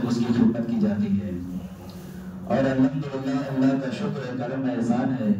تک اس کی خدمت کی جاتی ہے۔ اور الحمدللہ اللہ کا شکر ہے، کرم احسان ہے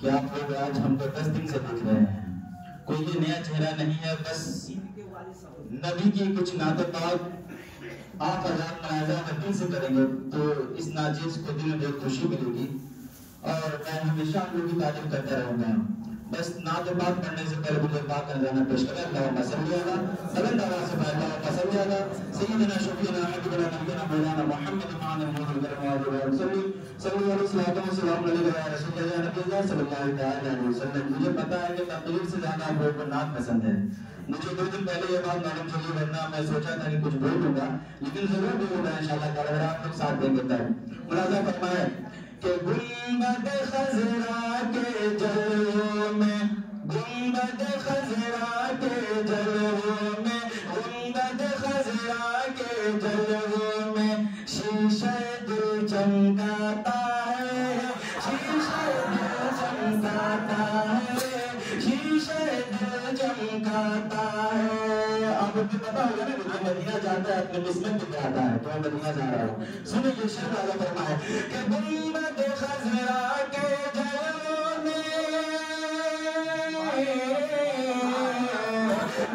کہ آپ لوگ آج ہم کو 10 دن سے دیکھ رہے ہیں۔ کوئی یہ نیا چہرہ نہیں ہے، بس نبی کی کچھ نعت پاک آپ حضرات ملاحظہ دل سے کریں گے تو اس ناچیز کو دل میں بہت خوشی ملے گی، اور میں ہمیشہ آپ لوگوں کی تعریف کرتا رہوں گا۔ بس نعت پاک پڑھنے سے پہلے مجھے پاک کا نذرانہ پیش کریں۔ اللہم صلی علی بلند آواز سے پڑھیں، اللہم صلی علی سیدنا شفیعنا حبیبنا نبینا مولانا محمد معاذ الموت الکریم صلی اللہ علیہ وسلم علیہ رسول اللہ نبی اللہ صلی اللہ علیہ وسلم۔ مجھے پتا ہے کہ تقریر سے زیادہ آپ لوگوں کو نعت پسند ہے۔ مجھے 2 دن پہلے یہ بات معلوم چلی، ورنہ میں سوچا تھا کہ کچھ بول دوں گا، لیکن ضرور بولوں گا انشاءاللہ تعالی اگر آپ لوگ ساتھ دیں گے تب۔ ملاحظہ فرمائیں کہ گنبد خضرا کے جلووں میں، گنبد خضرا کے جلووں میں، گنبد خضرا کے جلووں میں شیشہ دل چمکاتا ہے، شیشہ دل چمکاتا ہے، شیشہ دل چمکاتا ہے۔ آپ کو پتا ہوگا نا کہ مدینہ جاتا ہے اپنے قسمت میں جاتا ہے، تو میں مدینہ جا رہا ہوں۔ سنیں یہ شعر والا فرمائے کہ گنبد خضرا کے جلووں میں،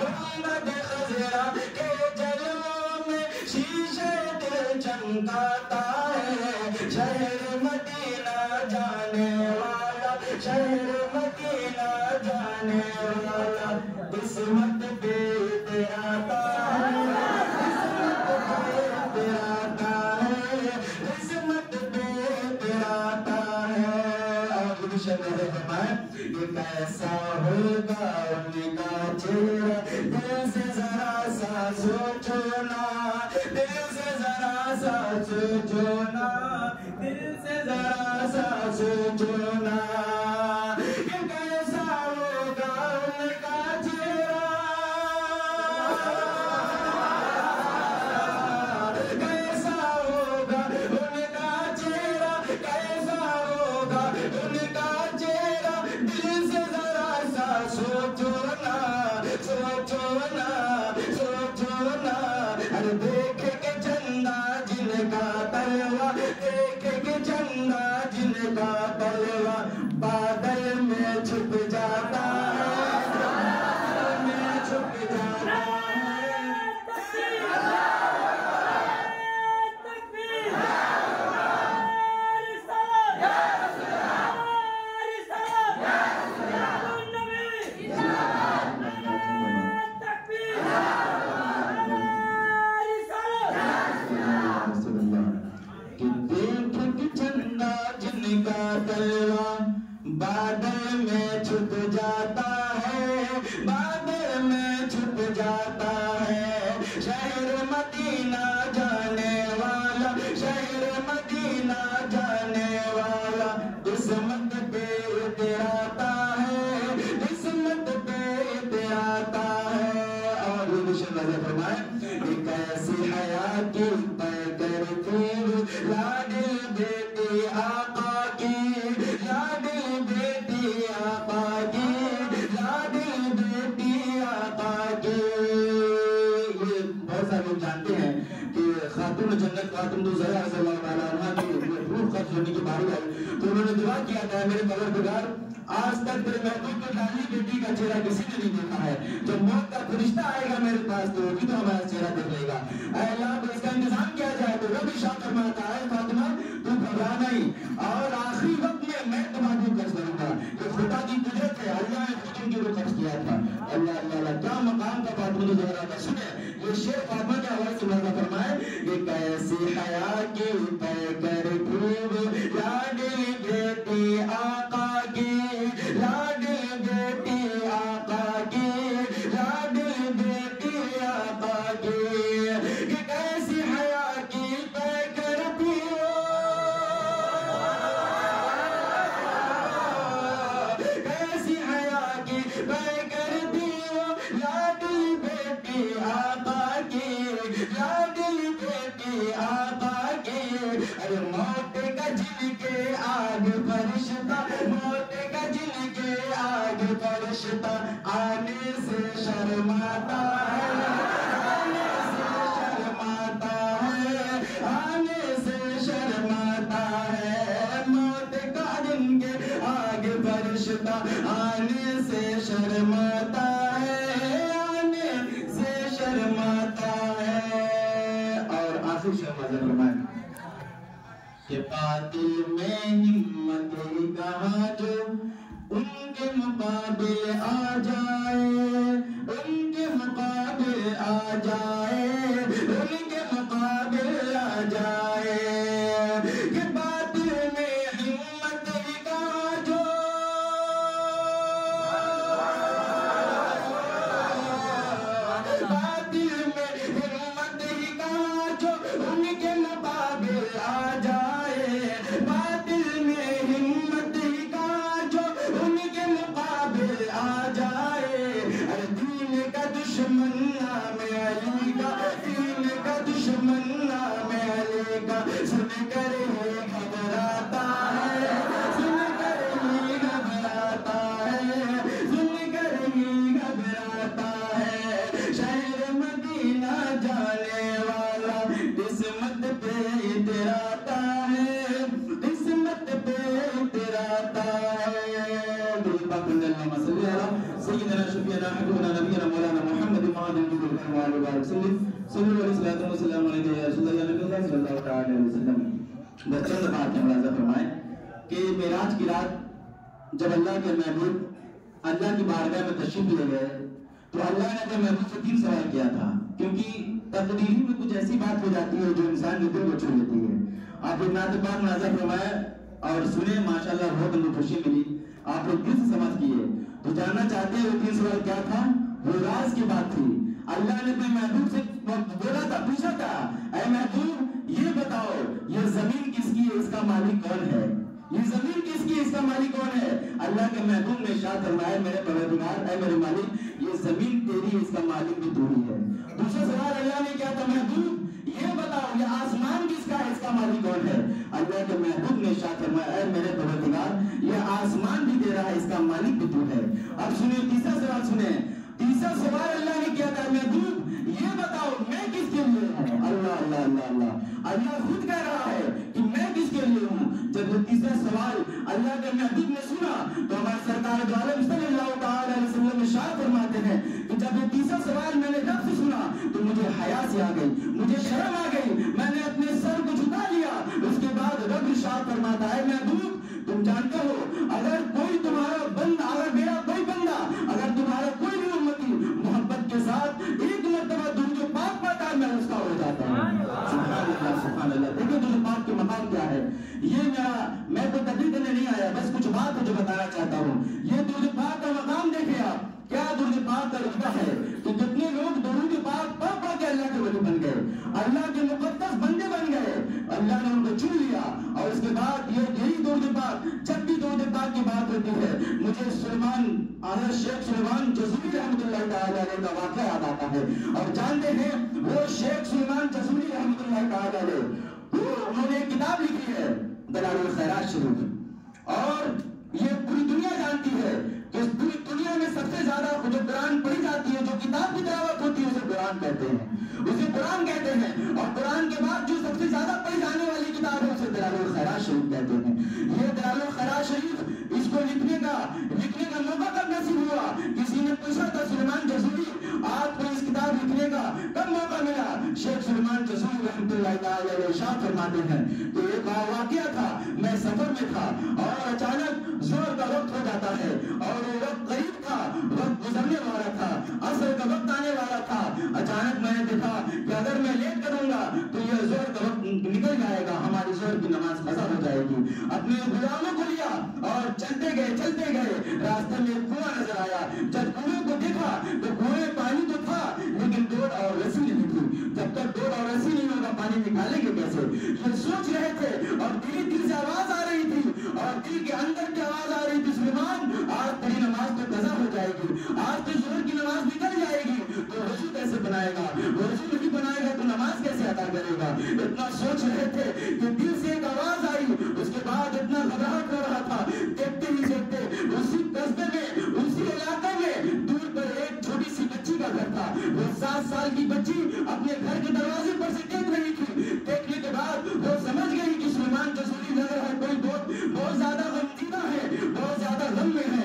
گنبد خضرا کے جلووں میں شیشہ دل چمکاتا ہے، شہر مدینہ جانے والا، شہر مدینہ جانے والا قسمت پہ اتراتا ہے، قسمت پہ اتراتا ہے، قسمت پہ اتراتا ہے۔ اور یہ شعر فرمائے کہ کیسا ہوگا ان کا چہرہ، دل سے ذرا سا سوچو نا، دل سے ذرا سا سوچو نا، دل سے ذرا سا سوچو نا، کہ کیسا ہوگا ان کا چہرہ، کیسا ہوگا ان کا چہرہ، کیسا ہوگا ان کا چہرہ، دل سے ذرا سا سوچو نا، سوچو نا، سوچو نا۔ ارے دیکھ کے چندہ جن کا تلوا، دیکھ کے چندہ جن کا تلوا بادل میں چھپ جاتا ہے، بادل میں چھپ جاتا ہے۔ بادل میں چھپ جاتا ہے، بادل میں چھپ جاتا ہے، شہر مدینہ جانے والا، شہر مدینہ جانے والا قسمت پہ اتراتا ہے، قسمت پہ اتراتا ہے۔ اور یہ نشان نظر فرمائے ایک ایسی حیا کی پیکر تھی لاڈلی بیٹی آقا کی، لاڈلی بیٹی آقا کی، لاڈلی بیٹی آقا کی۔ یہ بہت سارے لوگ جانتے ہیں کہ خاتون جنت خاتون دو زہرا رضی اللہ تعالیٰ عنہ کی روح قبض ہونے کی باری آئی تو انہوں نے دعا کیا تھا میرے پروردگار آج تک تیرے محبوب کی لاڈلی بیٹی کا چہرہ کسی نے نہیں دیکھا ہے، جب موت کا فرشتہ آئے گا میرے پاس تو بھی تو ہمارا چہرہ دیکھ لے گا، اے اللہ تو اس کا انتظام کیا جائے۔ تو وہ بھی شاہ فرماتا ہے فاطمہ تو گھبرا نہیں، اور آخری وقت میں تمہاری قبض کروں گا، یہ خدا کی قدرت ہے، اللہ نے خود ان کی روح قبض کیا تھا۔ اللہ اللہ اللہ کیا مقام کا فاطمہ زہرا کا۔ سنیں یہ شعر فاطمہ کے حوالے سے ماذا فرمائے کہ کیسی حیا کی پیکر خوب لاڈلی بیٹی آقا کی، لاڈلی بیٹی آقا کی، لاڈلی بیٹی آقا کی، کہ کیسی حیا کی پیکر تھی وہ، کیسی حیا کی پیکر تھی وہ لاڈلی بیٹی آقا کی، لاڈلی بیٹی آقا کی۔ ارے موت کا جن کے آگ فرشتہ، موت کا جن کے آگ فرشتہ آنے سے شرماتا ہے، آنے سے شرماتا ہے، آنے سے شرماتا ہے، آنے سے شرماتا ہے۔ اور آخر شعر حضرت فرمائے کہ قاتل میں ہمت ہی کہاں جو ان کے مقابل آ جائے، ان کے مقابل آ جائے، ان کے مقابل آ جائے، کہ باطل میں ہمت ہی کہاں جو، باطل میں ہمت ہی کہاں جو ان کے مقابل آ جائے، باطل میں ہمت ہی کہاں جو ان کے مقابل آ جائے۔ دین کا دشمن نام علی کا، دین کا دشمن نام علی کا، سن کر ہی گھبراتا ہے، سن کر ہی گھبراتا ہے، سن کر ہی گھبراتا ہے۔ شہر مدینہ جانے والا قسمت پہ اتراتا ہے، قسمت پہ اتراتا ہے۔ درود پاک اللہم صلی علی سیدنا شفیعنا حبیبنا نبینا مولانا محمد وعلى آلہ وصحبہ وسلم۔ صلی اللہ علیہ وسلم یا رسول اللہ یا نبی اللہ صلی اللہ علیہ وسلم۔ بس چند بات ملاحظہ فرمائیں کہ معراج کی رات جب اللہ کے محبوب اللہ کی بارگاہ میں تشریف لے گئے تو اللہ نے اپنے محبوب سے 3 سوال کیا تھا، کیونکہ تقدیری میں کچھ ایسی بات ہو جاتی ہے جو انسان کے دل کو چھو لیتی ہے۔ آپ ایک نعت پاک ملاحظہ فرمائیں اور سنیں، ماشاءاللہ بہت اندر خوشی ملی، آپ لوگ دل سے سمجھ کیے۔ تو جاننا چاہتے ہیں وہ 3 سوال کیا تھا؟ وہ راز کی بات تھی۔ اللہ نے اپنے محبوب سے بولا تھا، پوچھا تھا، اے محبوب یہ بتاؤ یہ زمین کس کی ہے، اس کا مالک کون ہے؟ یہ زمین کس کی ہے، اس کا مالک کون ہے؟ اللہ کے محبوب نے ارشاد فرمایا، میرے پروردگار، اے میرے مالک یہ زمین تیری ہے، اس کا مالک بھی تو ہی ہے۔ دوسرا سوال اللہ نے کیا تھا، محبوب یہ بتاؤ یہ آسمان کس کا ہے، اس کا مالک کون ہے؟ اللہ کے محبوب نے ارشاد فرمایا، اے میرے پروردگار یہ آسمان بھی تیرا ہے، اس کا مالک بھی تو ہے۔ اب سنیں تیسرا سوال، سنیں تیسرا سوال اللہ نے کیا تھا، محبوب یہ بتاؤ میں کس کے لیے ہوں؟ اللہ اللہ اللہ اللہ، اللہ خود کہہ رہا ہے کہ میں کس کے لیے ہوں۔ جب وہ تیسرا سوال اللہ کے محبوب نے سنا تو ہمارے سرکار دو عالم صلی اللہ تعالی علیہ وسلم ارشاد فرماتے ہیں کہ جب یہ تیسرا سوال میں نے رب سے سنا تو مجھے حیا سی آ گئی، مجھے شرم آ گئی، میں نے اپنے سر کو جھکا لیا۔ اس کے بعد رب ارشاد فرماتا ہے، محبوب تم جانتے ہو اگر کوئی تمہارا بندہ، اگر میرا کوئی بندہ، اگر تمہارا کوئی بھی امتی محبت کے ساتھ ایک مرتبہ درود پاک پڑھتا ہے میں اس کا ہو جاتا ہوں۔ سبحان اللہ سبحان اللہ۔ دیکھیں درود پاک کے مقام کیا ہے، یہ میں تو تقریر کرنے نہیں آیا، بس کچھ بات ہے جو بتانا چاہتا ہوں۔ یہ درود پاک کا مقام دیکھیں آپ، کیا درود پاک کا رتبہ ہے کہ کتنے لوگ درود پاک پڑھ پڑھ کے اللہ کے ولی بن گئے، اللہ کے مقدس بندے بن گئے، اللہ نے ان کو چن لیا۔ اور اس کے بعد یہی درود پاک، جب بھی درود پاک کی بات ہوتی ہے مجھے سلیمان حضرت شیخ سلیمان جزوری رحمۃ اللہ تعالی علیہ کا واقعہ یاد آتا ہے۔ اور جانتے ہیں وہ شیخ سلیمان جزوری رحمۃ اللہ تعالی علیہ انہوں نے ایک کتاب لکھی ہے دلائل الخیرات شریف، اور یہ پوری دنیا جانتی ہے کہ پوری دنیا میں سب سے زیادہ جو قرآن پڑھی جاتی ہے، جو کتاب کی تلاوت ہوتی ہے اسے قرآن کہتے ہیں، اسے قرآن کہتے ہیں۔ اور قرآن کے بعد جو سب سے زیادہ پڑھی جانے والی کتاب ہے اسے دلائل الخیرات شریف کہتے ہیں۔ یہ دلائل الخیرات شریف اس کو لکھنے کا موقع کب نصیب ہوا؟ کسی نے پوچھا تھا سلیمان جزوری آپ کو اس کتاب لکھنے کا کب موقع ملا؟ شیخ سلیمان جزوری رحمۃ اللہ تعالی علیہ ارشاد فرماتے ہیں کہ ایک واقعہ تھا، میں سفر میں تھا اور اچانک ظہر کا وقت ہو جاتا ہے اور وہ وقت قریب تھا، وقت گزرنے والا تھا، عصر کا وقت آنے والا تھا۔ اچانک میں نے دیکھا کہ اگر میں لیٹ کروں گا تو یہ ظہر کا وقت نکل جائے گا، ہماری ظہر کی نماز قضا ہو جائے گی۔ اپنے غلاموں کو لیا اور چلتے گئے، راستے میں ایک کنواں نظر آیا۔ جب کنویں کو دیکھا تو کنویں میں پانی تو تھا لیکن ڈور اور رسی نہیں تھی۔ جب تک ڈور اور رسی نہیں ہوگا پانی نکالیں گے کیسے؟ یہ سوچ رہے تھے اور دل سے آواز آ رہی تھی، اور دل کے اندر کی آواز آ رہی تھی، سلیمان آج تیری نماز تو قضا ہو جائے گی، آج تو ظہر کی نماز نکل جائے گی، تو وضو کیسے بنائے گا؟ وضو نہیں بنائے گا تو نماز کیسے ادا کرے گا؟ اتنا سوچ رہے تھے کہ دل سے ایک آواز آئی، اس کے بعد اتنا گھبراہٹ ہو رہا تھا، دیکھتے ہی دیکھتے اسی قصبے میں، اسی علاقے میں دور پر ایک چھوٹی سی بچی کا گھر تھا۔ وہ 7 سال کی بچی اپنے گھر کے دروازے پر سے دیکھ رہی تھی۔ دیکھنے کے بعد وہ سمجھ گئی کہ سلیمان جزوری لگ رہا ہے کوئی بہت زیادہ غمگینہ ہے، بہت زیادہ غم میں ہے۔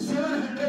700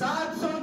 700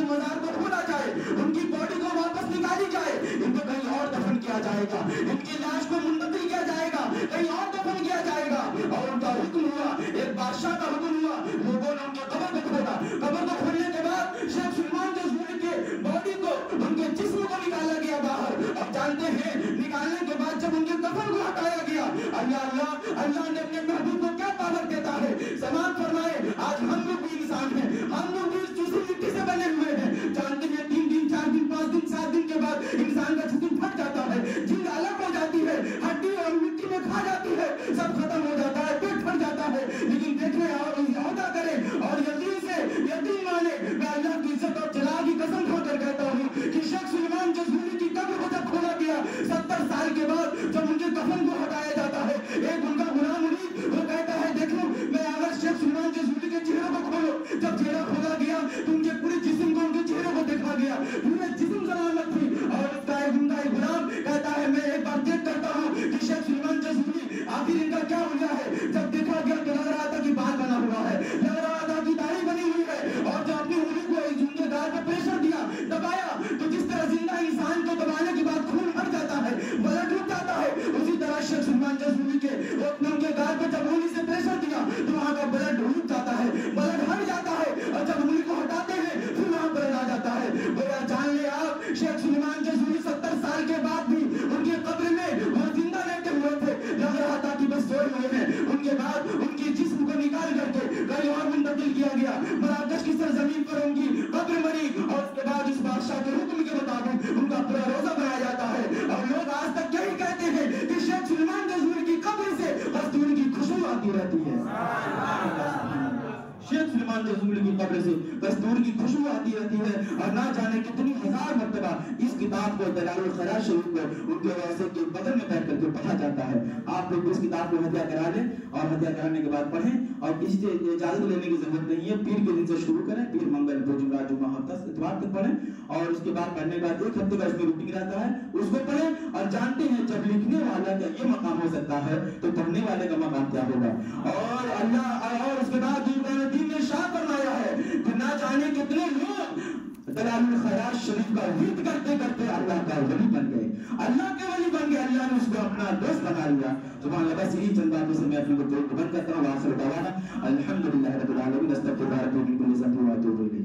کے مزار کو کھولا جائے، ان کی باڈی کو واپس نکالی جائے، ان کو کہیں اور دفن کیا جائے گا، ان کی لاش کو منتقل کیا جائے گا، کہیں اور دفن کیا جائے گا. اور ان کا حکم ہوا، ایک بادشاہ کا حکم ہوا، لوگوں نے ان کی قبر کو کھولا. قبر کو کھولنے کے بعد شیخ سلیمان جزوری کے باڈی کو، ان کے جسم کو نکالا گیا باہر. اب جانتے ہیں نکالنے کے بعد جب ان کے کفن کو ہٹایا گیا، اللہ نے اپنے محبوب کو کیا پاور دیتا ہے. سماعت فرمائے، آج ہم لوگ بھی انسان ہیں، ہم لوگ بھی دوسری مٹی سے بنے ہوئے ہیں. جانتے ہیں 3 دن 4 دن 5 دن 7 دن کے بعد انسان کا جسم پھٹ جاتا ہے، جلد الگ ہو جاتی ہے، ہڈی اور مٹی میں کھا جاتی ہے، سب ختم ہو جاتا ہے، پیٹ پھٹ جاتا ہے. لیکن دیکھیں اور عہدہ کریں اور یقین سے یقین مانے، میں اللہ کی عزت اور جلال کی قسم کھا کر کہتا ہوں کہ شیخ سلیمان جزوری کی قبر کو جب کھولا گیا 70 سال کے بعد جب ان کے کفن کو ہٹایا جاتا ہے، ایک ان کا غلام مرید وہ کہتا ہے دیکھو میں اگر شیخ سلیمان جزوری کے چہرے کو کھولو، جب چہرہ کھولا گیا تو ان کے پورے جسم کو ان کے چہرے کو دیکھا گیا، پورے جسم سلامت تھی. اور اس کا ایک غلام کہتا ہے میں ایک بار چیک کرتا ہوں کہ شیخ سلیمان جزوری آخر ان کا کیا ہو گیا ہے. جب دیکھا گیا تو لگ رہا تھا کہ بال بنا ہوا ہے، لگ رہا تھا کہ داڑھی بنی ہوئی ہے. اور جب اپنی انگلی کو ان کے گال پہ پریشر دیا، دبایا، تو جس طرح زندہ انسان کو دبانے کے بعد خون ہٹ جاتا ہے، بلڈ رک جاتا ہے، اسی طرح شیخ سلیمان جزوری کے ان کے گال پہ جب انگلی سے پریشر دیا تو وہاں کا بلڈ رک جاتا ہے، بلڈ ہٹ جاتا ہے. اور جب انگلی کو ہٹاتے ہیں پھر وہاں بلڈ آ جاتا ہے. گویا جان لے آپ شیخ سلیمان جزوری 70 سال کے بعد بھی ان کی قبر میں وہ زندہ لیٹے ہوئے تھے، لگ رہا تھا کہ بس سوئے ہوئے ہیں. ان کے بعد ان کی جسم کو نکال کر کے کہیں اور منتقل کیا گیا، مراکش کی سرزمین پر ان کی قبر مری. اور اس کے بعد اس بادشاہ کے حکم کے مطابق ان کا پورا روزہ بنایا جاتا ہے. اور لوگ آج تک یہی کہتے ہیں کہ شیخ سلیمان جزوری کی قبر سے مستور کی خوشبو آتی رہتی ہے. شیخ سلیمان جزوری کی قبر سے مستور کی خوشبو آتی رہتی ہے. اور نہ جانے کتنی ہزار مرتبہ اس کتاب کو دلائل الخیرات شریف کو ان کے ویسے کے بدن میں بیٹھ کر کے پڑھا جاتا ہے. آپ لوگ اس کتاب کو ہدیہ کرا لیں اور ہدیہ کرانے کے بعد پڑھیں. اور کسی سے اجازت لینے کی ضرورت نہیں ہے، پیر کے دن سے شروع کریں، پیر منگل بدھ جمعہ جمعہ ہفتہ اتوار تک پڑھیں. اور اس کے بعد پڑھنے کے بعد 1 ہفتے کا اس میں روٹین رہتا ہے، اس کو پڑھیں. اور جانتے ہیں جب لکھنے والا کا یہ مقام ہو سکتا ہے تو پڑھنے والے کا مقام کیا ہوگا. اور اللہ اور اس کے بعد دین نے شاہ فرمایا ہے کہ نہ جانے کتنے لوگ دلائل الخیرات شریف کا ورد کرتے کرتے اللہ کا ولی بن گئے، اللہ کے ولی بن گئے، اللہ نے اس کو اپنا دوست بنا لیا. سبحان اللہ. بس یہی چند باتوں سے میں اپنے کو بند کرتا ہوں. وآخر دعوانا الحمدللہ رب العالمین. استغفر اللہ ربی من کل ذنب و اتوب الیہ.